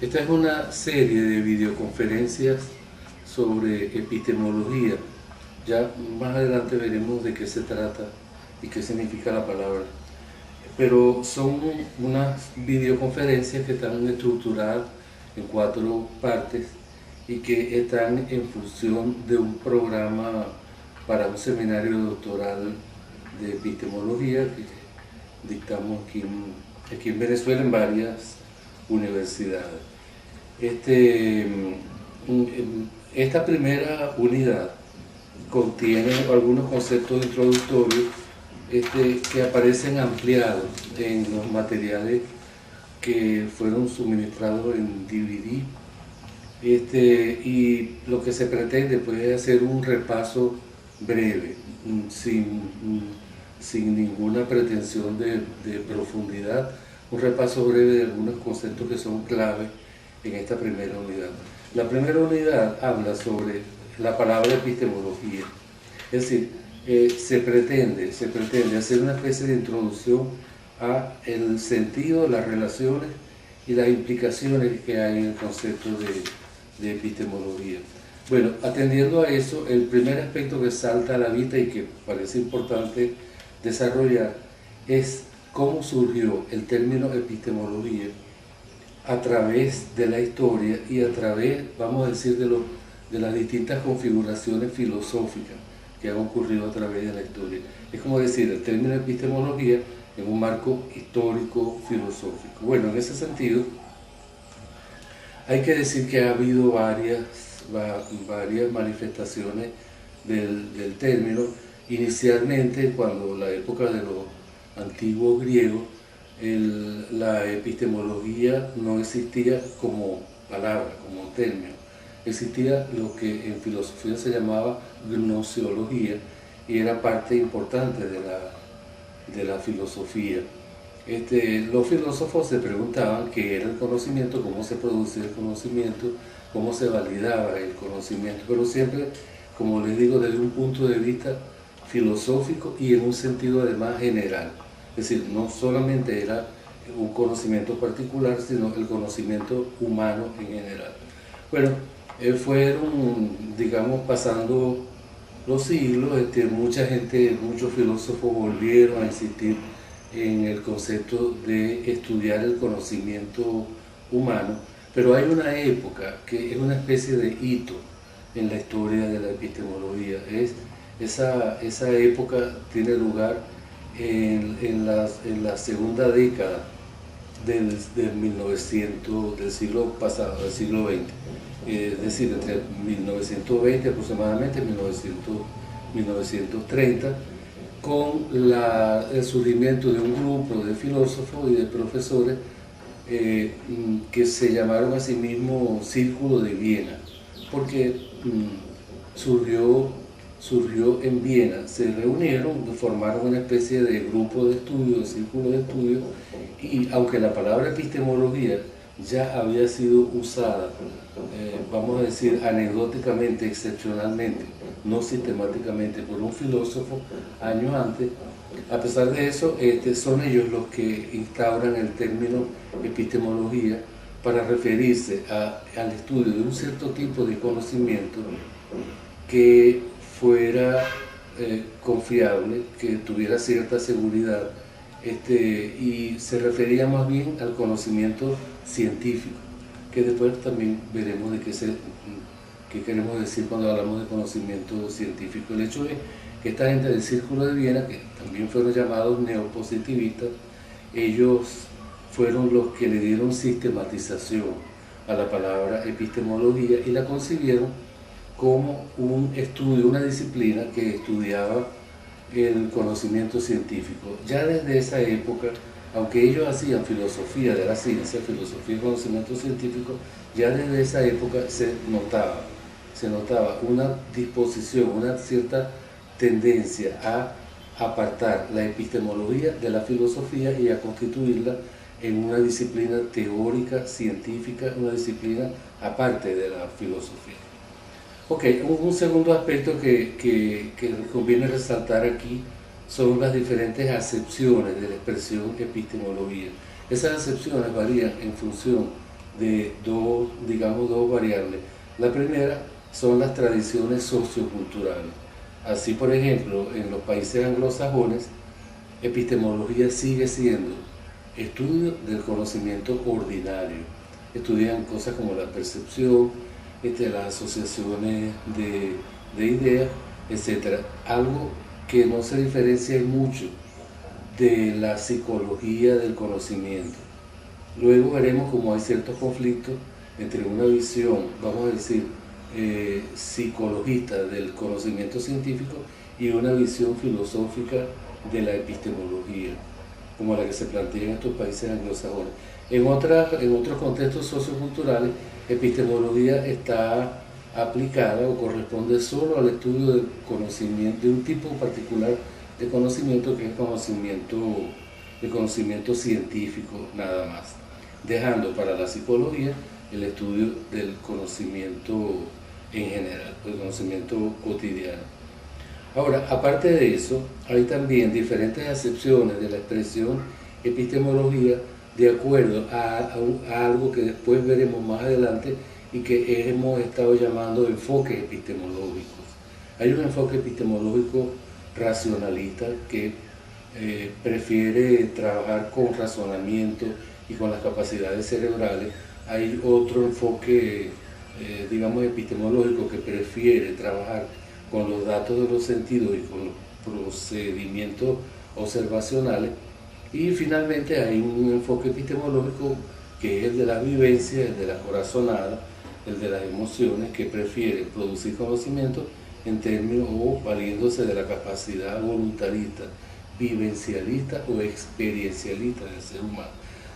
Esta es una serie de videoconferencias sobre epistemología. Ya más adelante veremos de qué se trata y qué significa la palabra. Pero son unas videoconferencias que están estructuradas en 4 partes y que están en función de un programa para un seminario doctoral de epistemología que dictamos aquí en Venezuela en varias universidades. Esta primera unidad contiene algunos conceptos introductorios que aparecen ampliados en los materiales que fueron suministrados en DVD. Y lo que se pretende pues, es hacer un repaso breve, sin ninguna pretensión de profundidad, un repaso breve de algunos conceptos que son clave en esta primera unidad. La primera unidad habla sobre la palabra epistemología, es decir, se pretende hacer una especie de introducción a el sentido, las relaciones y las implicaciones que hay en el concepto de epistemología. Bueno, atendiendo a eso, el primer aspecto que salta a la vista y que parece importante desarrollar es cómo surgió el término epistemología a través de la historia y a través, vamos a decir, de las distintas configuraciones filosóficas que han ocurrido a través de la historia. Es como decir, el término epistemología en un marco histórico filosófico. Bueno, en ese sentido, hay que decir que ha habido varias manifestaciones del término. Inicialmente, cuando la época de los antiguos griegos, la epistemología no existía como palabra, como término. Existía lo que en filosofía se llamaba gnoseología y era parte importante de la filosofía. Los filósofos se preguntaban qué era el conocimiento, cómo se producía el conocimiento, cómo se validaba el conocimiento, pero siempre, como les digo, desde un punto de vista filosófico y en un sentido además general. Es decir, no solamente era un conocimiento particular, sino el conocimiento humano en general. Bueno, fueron, digamos, pasando los siglos, muchos filósofos volvieron a insistir en el concepto de estudiar el conocimiento humano, pero hay una época que es una especie de hito en la historia de la epistemología. Esa época tiene lugar en la segunda década del siglo pasado, del siglo XX, es decir, entre 1920 aproximadamente y 1930, con el surgimiento de un grupo de filósofos y de profesores que se llamaron a sí mismos Círculo de Viena, porque surgió en Viena, se reunieron, formaron una especie de grupo de estudio, de círculo de estudio, y aunque la palabra epistemología ya había sido usada, vamos a decir, anecdóticamente, excepcionalmente, no sistemáticamente, por un filósofo años antes, a pesar de eso, son ellos los que instauran el término epistemología para referirse al estudio de un cierto tipo de conocimiento que fuera confiable, que tuviera cierta seguridad, y se refería más bien al conocimiento científico, que después también veremos de qué queremos decir cuando hablamos de conocimiento científico. El hecho es que esta gente del Círculo de Viena, que también fueron llamados neopositivistas, ellos fueron los que le dieron sistematización a la palabra epistemología y la concibieron como un estudio, una disciplina que estudiaba el conocimiento científico. Ya desde esa época, aunque ellos hacían filosofía de la ciencia, filosofía y conocimiento científico, ya desde esa época se notaba una disposición, una cierta tendencia a apartar la epistemología de la filosofía y a constituirla en una disciplina teórica, científica, una disciplina aparte de la filosofía. Ok, un segundo aspecto que conviene resaltar aquí son las diferentes acepciones de la expresión epistemología. Esas acepciones varían en función de dos, digamos, dos variables. La primera son las tradiciones socioculturales. Así, por ejemplo, en los países anglosajones, epistemología sigue siendo estudio del conocimiento ordinario. Estudian cosas como la percepción, las asociaciones de ideas, etc. Algo que no se diferencia mucho de la psicología del conocimiento. Luego veremos cómo hay ciertos conflictos entre una visión, vamos a decir, psicologista del conocimiento científico y una visión filosófica de la epistemología, como la que se plantea en estos países anglosajones. En otros contextos socioculturales, epistemología está aplicada o corresponde solo al estudio del conocimiento, de un tipo particular de conocimiento, que es el conocimiento científico nada más, dejando para la psicología el estudio del conocimiento en general, el conocimiento cotidiano. Ahora, aparte de eso, hay también diferentes acepciones de la expresión epistemología de acuerdo a algo que después veremos más adelante y que hemos estado llamando enfoques epistemológicos. Hay un enfoque epistemológico racionalista que prefiere trabajar con razonamiento y con las capacidades cerebrales. Hay otro enfoque, digamos, epistemológico que prefiere trabajar con los datos de los sentidos y con los procedimientos observacionales. Y finalmente hay un enfoque epistemológico que es el de la vivencia, el de la corazonada, el de las emociones, que prefiere producir conocimiento en términos o valiéndose de la capacidad voluntarista, vivencialista o experiencialista del ser humano.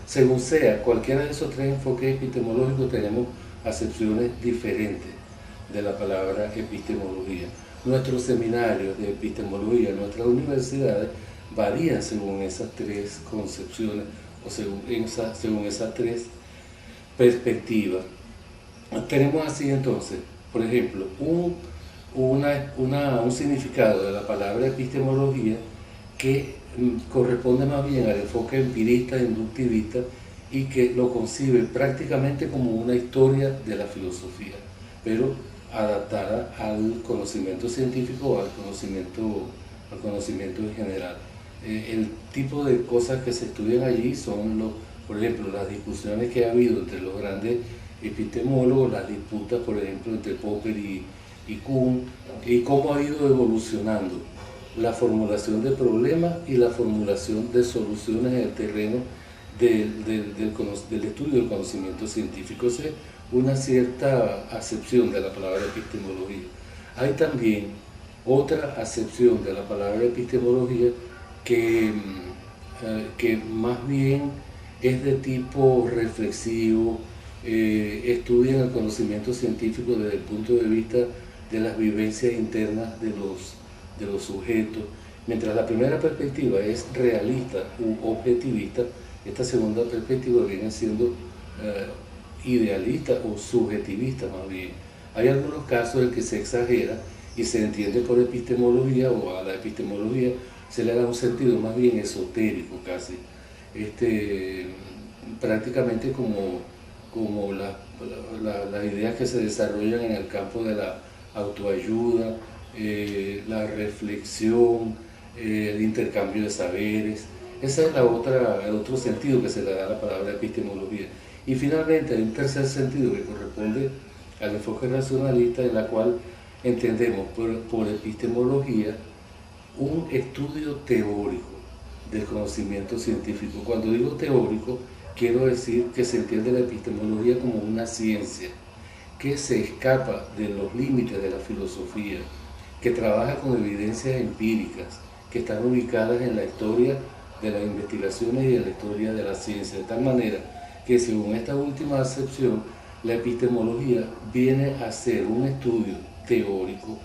Según sea cualquiera de esos tres enfoques epistemológicos, tenemos acepciones diferentes de la palabra epistemología. Nuestros seminarios de epistemología en nuestras universidades varían según esas tres concepciones o según esas tres perspectivas. Tenemos así entonces, por ejemplo, un significado de la palabra epistemología que corresponde más bien al enfoque empirista, inductivista, y que lo concibe prácticamente como una historia de la filosofía, pero adaptada al conocimiento científico o al conocimiento en general. El tipo de cosas que se estudian allí son, por ejemplo, las discusiones que ha habido entre los grandes epistemólogos, las disputas, por ejemplo, entre Popper y Kuhn, y cómo ha ido evolucionando la formulación de problemas y la formulación de soluciones en el terreno del estudio del conocimiento científico. Esa es una cierta acepción de la palabra epistemología. Hay también otra acepción de la palabra epistemología que más bien es de tipo reflexivo, estudia el conocimiento científico desde el punto de vista de las vivencias internas de los sujetos. Mientras la primera perspectiva es realista u objetivista, esta segunda perspectiva viene siendo idealista o subjetivista más bien. Hay algunos casos en que se exagera y se entiende por epistemología, o a la epistemología se le da un sentido más bien esotérico casi, prácticamente como las ideas que se desarrollan en el campo de la autoayuda, la reflexión, el intercambio de saberes. Ese es el otro sentido que se le da a la palabra epistemología. Y finalmente hay un tercer sentido que corresponde al enfoque racionalista, en la cual entendemos por epistemología un estudio teórico del conocimiento científico. Cuando digo teórico, quiero decir que se entiende la epistemología como una ciencia que se escapa de los límites de la filosofía, que trabaja con evidencias empíricas que están ubicadas en la historia de las investigaciones y en la historia de la ciencia, de tal manera que, según esta última acepción, la epistemología viene a ser un estudio teórico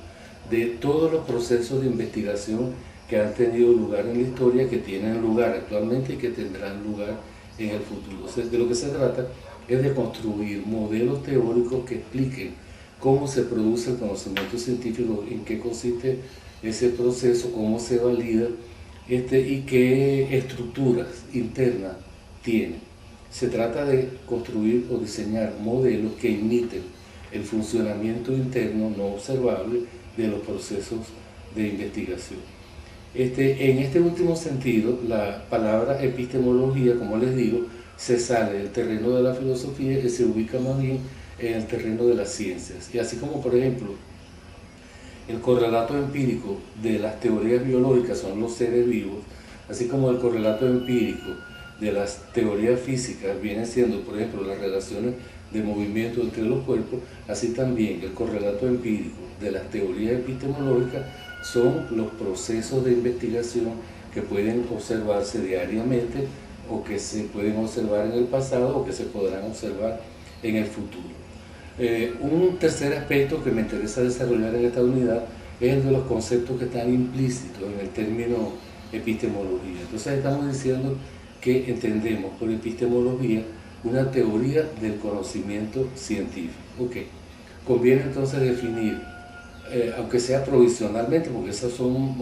de todos los procesos de investigación que han tenido lugar en la historia, que tienen lugar actualmente y que tendrán lugar en el futuro. O sea, de lo que se trata es de construir modelos teóricos que expliquen cómo se produce el conocimiento científico, en qué consiste ese proceso, cómo se valida y qué estructuras internas tiene. Se trata de construir o diseñar modelos que imiten el funcionamiento interno no observable de los procesos de investigación. En este último sentido, la palabra epistemología, como les digo, se sale del terreno de la filosofía y se ubica más bien en el terreno de las ciencias. Y así como, por ejemplo, el correlato empírico de las teorías biológicas son los seres vivos, así como el correlato empírico de las teorías físicas vienen siendo, por ejemplo, las relaciones de movimiento entre los cuerpos, así también el correlato empírico de las teorías epistemológicas son los procesos de investigación que pueden observarse diariamente o que se pueden observar en el pasado o que se podrán observar en el futuro. Un tercer aspecto que me interesa desarrollar en esta unidad es el de los conceptos que están implícitos en el término epistemología. Entonces estamos diciendo que entendemos por epistemología una teoría del conocimiento científico. Okay. Conviene entonces definir, aunque sea provisionalmente, porque esas son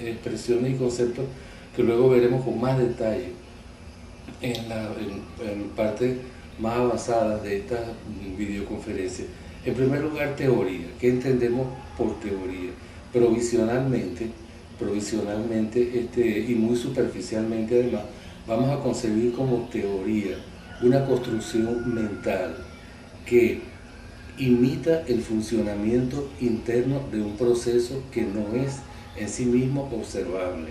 expresiones y conceptos que luego veremos con más detalle en parte más avanzadas de esta videoconferencia. En primer lugar, teoría. ¿Qué entendemos por teoría? Provisionalmente y muy superficialmente además, vamos a concebir como teoría una construcción mental que imita el funcionamiento interno de un proceso que no es en sí mismo observable.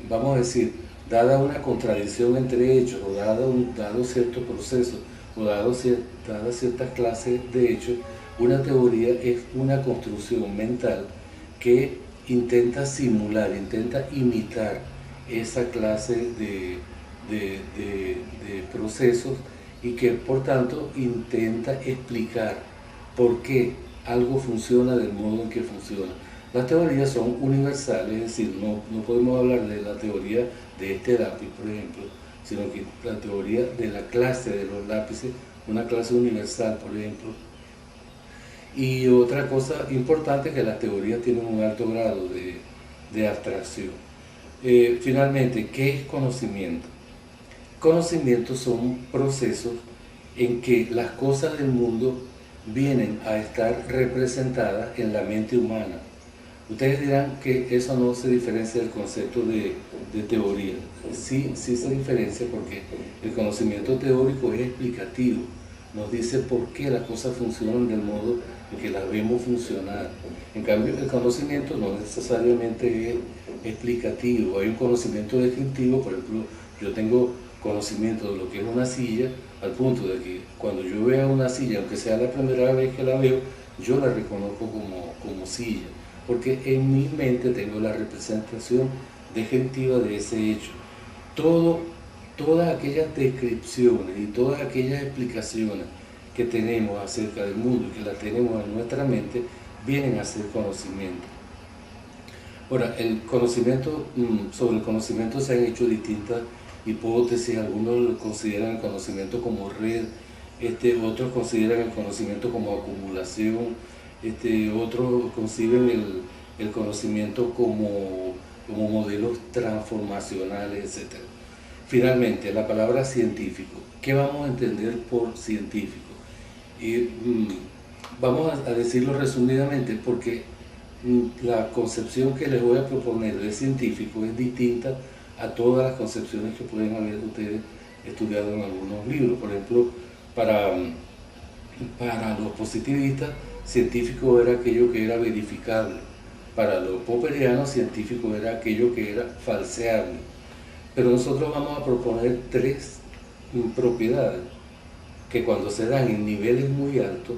Vamos a decir, dada una contradicción entre hechos, o dado cierto proceso, o dada ciertas clases de hechos, una teoría es una construcción mental que intenta simular, intenta imitar esa clase de procesos y que por tanto intenta explicar por qué algo funciona del modo en que funciona. Las teorías son universales, es decir, no podemos hablar de la teoría de este lápiz, por ejemplo, sino que la teoría de la clase de los lápices, una clase universal, por ejemplo. Y otra cosa importante es que las teorías tienen un alto grado de abstracción. Finalmente, ¿qué es conocimiento? Conocimientos son procesos en que las cosas del mundo vienen a estar representadas en la mente humana. Ustedes dirán que eso no se diferencia del concepto de teoría. Sí se diferencia porque el conocimiento teórico es explicativo. Nos dice por qué las cosas funcionan del modo en que las vemos funcionar. En cambio, el conocimiento no necesariamente es explicativo. Hay un conocimiento descriptivo, por ejemplo, yo tengo conocimiento de lo que es una silla, al punto de que cuando yo vea una silla, aunque sea la primera vez que la veo, yo la reconozco como silla, porque en mi mente tengo la representación descriptiva de ese hecho. Todas aquellas descripciones y todas aquellas explicaciones que tenemos acerca del mundo y que las tenemos en nuestra mente, vienen a ser conocimiento. Ahora, sobre el conocimiento se han hecho distintas hipótesis. Algunos lo consideran el conocimiento como red, otros consideran el conocimiento como acumulación, otros conciben el conocimiento como modelos transformacionales, etc. Finalmente, la palabra científico. ¿Qué vamos a entender por científico? Vamos a decirlo resumidamente porque la concepción que les voy a proponer de científico es distinta a todas las concepciones que pueden haber ustedes estudiado en algunos libros. Por ejemplo, para los positivistas, científico era aquello que era verificable. Para los popperianos, científico era aquello que era falseable. Pero nosotros vamos a proponer tres propiedades que cuando se dan en niveles muy altos,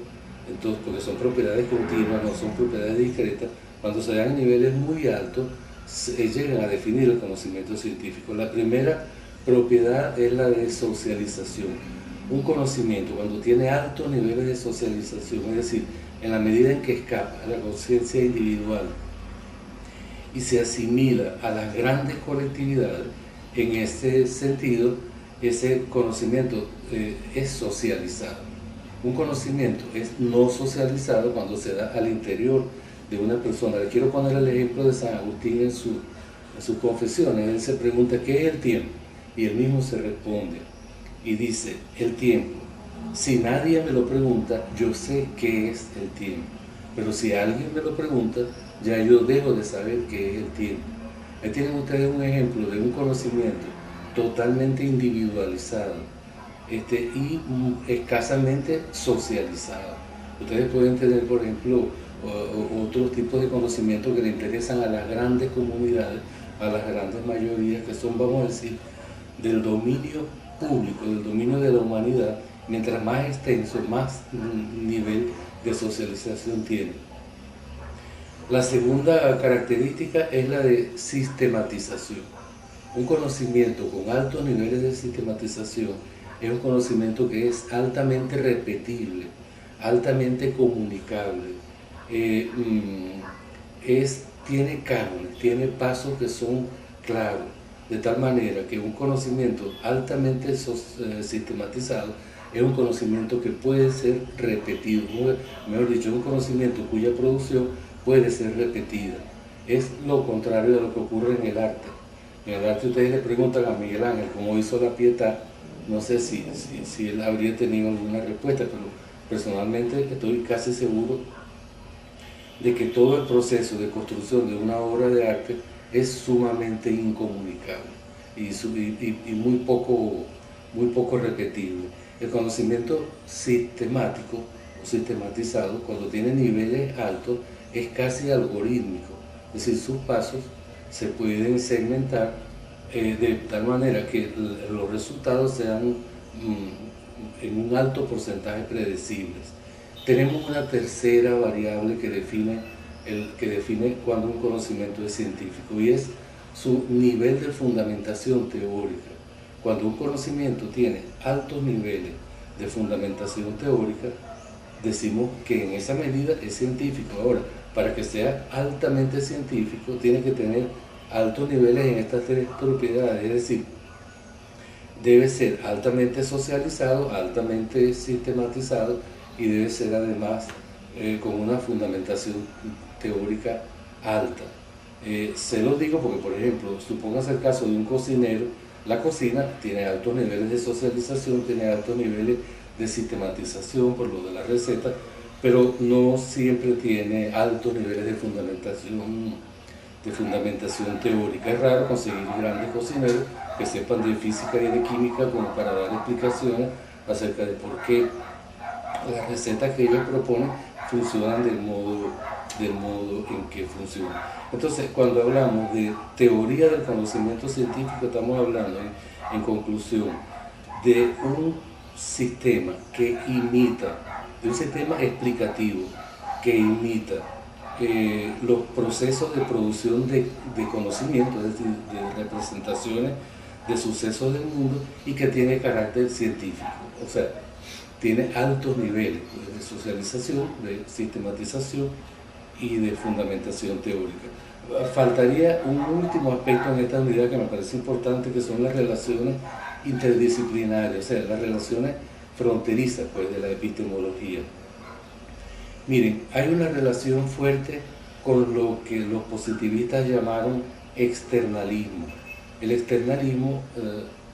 entonces, porque son propiedades continuas, no son propiedades discretas, cuando se dan en niveles muy altos, llegan a definir el conocimiento científico. La primera propiedad es la de socialización. Un conocimiento, cuando tiene altos niveles de socialización, es decir, en la medida en que escapa a la conciencia individual y se asimila a las grandes colectividades, en ese sentido, ese conocimiento es socializado. Un conocimiento es no socializado cuando se da al interior de una persona. Le quiero poner el ejemplo de San Agustín en sus confesiones. Él se pregunta, ¿qué es el tiempo? Y él mismo se responde, y dice, el tiempo. Si nadie me lo pregunta, yo sé qué es el tiempo. Pero si alguien me lo pregunta, ya yo dejo de saber qué es el tiempo. Ahí tienen ustedes un ejemplo de un conocimiento totalmente individualizado y escasamente socializado. Ustedes pueden tener, por ejemplo, otros tipos de conocimientos que le interesan a las grandes comunidades, a las grandes mayorías, que son, vamos a decir, del dominio público, del dominio de la humanidad. Mientras más extenso, más nivel de socialización tiene. La segunda característica es la de sistematización. Un conocimiento con altos niveles de sistematización es un conocimiento que es altamente repetible, altamente comunicable, tiene cánones, tiene pasos que son claros, de tal manera que un conocimiento altamente sistematizado es un conocimiento que puede ser repetido, mejor dicho, un conocimiento cuya producción puede ser repetida. Es lo contrario de lo que ocurre en el arte. En el arte ustedes le preguntan a Miguel Ángel cómo hizo la Pietà, no sé si él habría tenido alguna respuesta, pero personalmente estoy casi seguro de que todo el proceso de construcción de una obra de arte es sumamente incomunicable y muy poco repetible. El conocimiento sistemático o sistematizado, cuando tiene niveles altos, es casi algorítmico, es decir, sus pasos se pueden segmentar de tal manera que los resultados sean en un alto porcentaje predecibles. Tenemos una tercera variable que define cuando un conocimiento es científico, y es su nivel de fundamentación teórica. Cuando un conocimiento tiene altos niveles de fundamentación teórica, decimos que en esa medida es científico. Ahora, para que sea altamente científico, tiene que tener altos niveles en estas tres propiedades, es decir, debe ser altamente socializado, altamente sistematizado, y debe ser además con una fundamentación teórica alta. Se lo digo porque, por ejemplo, supóngase el caso de un cocinero. La cocina tiene altos niveles de socialización, tiene altos niveles de sistematización por lo de la receta, pero no siempre tiene altos niveles de fundamentación teórica. Es raro conseguir grandes cocineros que sepan de física y de química como para dar explicaciones acerca de por qué las recetas que ellos proponen funcionan del modo en que funcionan. Entonces, cuando hablamos de teoría del conocimiento científico, estamos hablando, en conclusión, de un sistema que imita, de un sistema explicativo que imita los procesos de producción de conocimiento, es decir, de representaciones de sucesos del mundo, y que tiene carácter científico. O sea, tiene altos niveles de socialización, de sistematización y de fundamentación teórica. Faltaría un último aspecto en esta unidad que me parece importante, que son las relaciones interdisciplinarias, o sea, las relaciones fronterizas, pues, de la epistemología. Miren, hay una relación fuerte con lo que los positivistas llamaron externalismo. El externalismo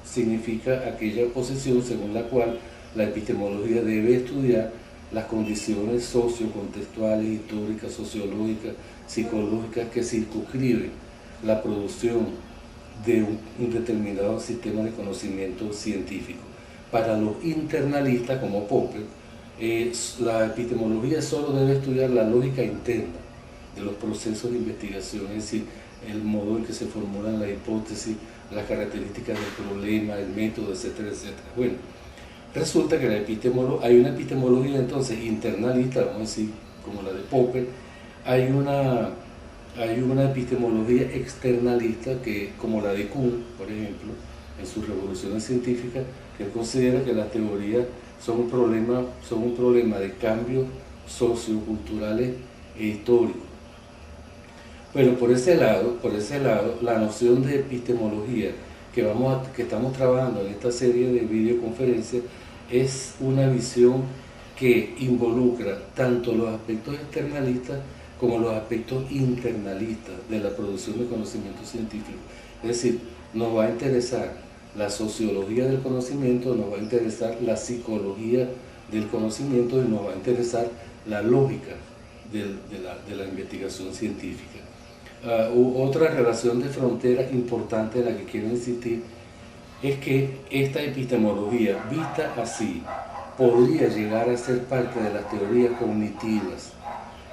significa aquella posición según la cual la epistemología debe estudiar las condiciones sociocontextuales, históricas, sociológicas, psicológicas que circunscriben la producción de un determinado sistema de conocimiento científico. Para los internalistas, como Popper, la epistemología solo debe estudiar la lógica interna de los procesos de investigación, es decir, el modo en que se formulan las hipótesis, las características del problema, el método, etcétera, etcétera. Bueno, resulta que hay una epistemología entonces internalista, vamos a decir, como la de Popper. Hay una epistemología externalista, que, como la de Kuhn, por ejemplo, en sus revoluciones científicas, que él considera que las teorías son un problema de cambios socioculturales e históricos. Pero por ese lado, la noción de epistemología que estamos trabajando en esta serie de videoconferencias es una visión que involucra tanto los aspectos externalistas como los aspectos internalistas de la producción de conocimiento científico. Es decir, nos va a interesar la sociología del conocimiento, nos va a interesar la psicología del conocimiento y nos va a interesar la lógica de la investigación científica. Otra relación de frontera importante en la que quiero insistir es que esta epistemología, vista así, podría llegar a ser parte de las teorías cognitivas.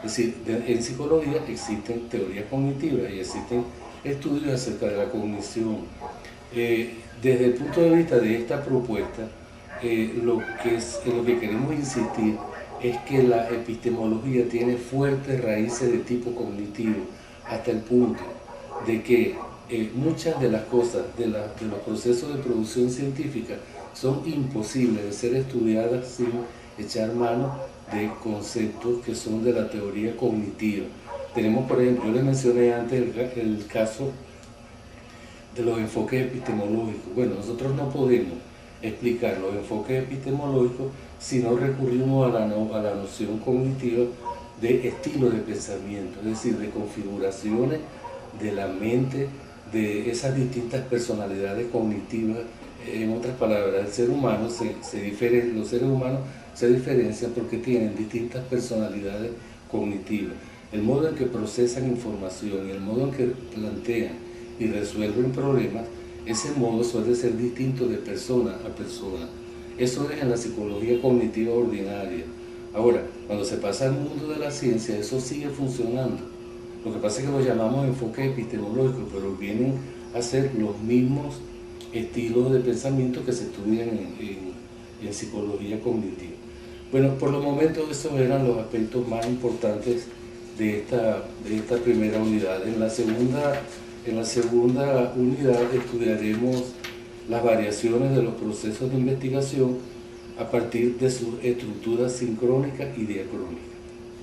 Es decir, en psicología existen teorías cognitivas y existen estudios acerca de la cognición. Desde el punto de vista de esta propuesta, lo que queremos insistir es que la epistemología tiene fuertes raíces de tipo cognitivo, hasta el punto de que muchas de las cosas de los procesos de producción científica son imposibles de ser estudiadas sin echar mano de conceptos que son de la teoría cognitiva. Tenemos, por ejemplo, yo les mencioné antes el caso de los enfoques epistemológicos. Bueno, nosotros no podemos explicar los enfoques epistemológicos si no recurrimos a la noción cognitiva de estilo de pensamiento, es decir, de configuraciones de la mente, de esas distintas personalidades cognitivas. En otras palabras, los seres humanos se diferencian porque tienen distintas personalidades cognitivas. El modo en que procesan información y el modo en que plantean y resuelven problemas, ese modo suele ser distinto de persona a persona. Eso es en la psicología cognitiva ordinaria. Ahora, cuando se pasa al mundo de la ciencia, eso sigue funcionando. Lo que pasa es que lo llamamos enfoque epistemológico, pero vienen a ser los mismos estilos de pensamiento que se estudian en psicología cognitiva. Bueno, por los momentos esos eran los aspectos más importantes de esta primera unidad. En la segunda unidad estudiaremos las variaciones de los procesos de investigación a partir de sus estructuras sincrónicas y diacrónicas.